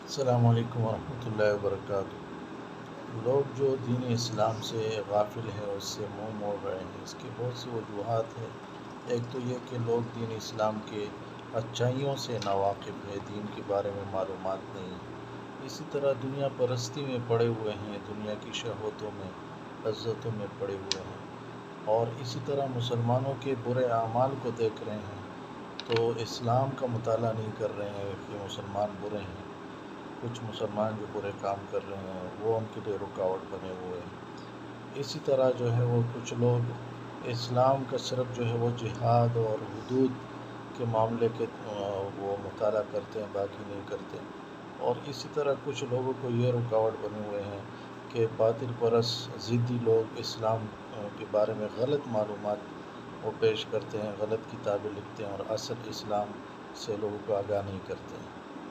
السلام علیکم ورحمۃ اللہ وبرکاتہ۔ لوگ جو دین اسلام سے غافل ہیں، اس سے منہ موڑ رہے ہیں، اس کی بہت سی وجوہات ہیں۔ ایک تو یہ کہ لوگ دین اسلام کے اچھائیوں سے ناواقف ہیں، دین کے بارے میں معلومات نہیں۔ اسی طرح دنیا پرستی میں پڑے ہوئے ہیں، دنیا کی شہوتوں میں، لذتوں میں پڑے ہوئے ہیں، اور اسی طرح مسلمانوں کے برے اعمال کو دیکھ رہے ہیں تو اسلام کا مطالعہ نہیں کر رہے ہیں کہ مسلمان برے ہیں۔ کچھ مسلمان جو برے کام کر رہے ہیں وہ ان کے لیے رکاوٹ بنے ہوئے ہیں۔ اسی طرح جو ہے وہ کچھ لوگ اسلام کا صرف جو ہے وہ جہاد اور حدود کے معاملے کے وہ مطالعہ کرتے ہیں، باقی نہیں کرتے۔ اور اسی طرح کچھ لوگوں کو یہ رکاوٹ بنے ہوئے ہیں کہ باطل پرست ضدی لوگ اسلام کے بارے میں غلط معلومات وہ پیش کرتے ہیں، غلط کتابیں لکھتے ہیں اور اصل اسلام سے لوگوں کو آگاہ نہیں کرتے ہیں۔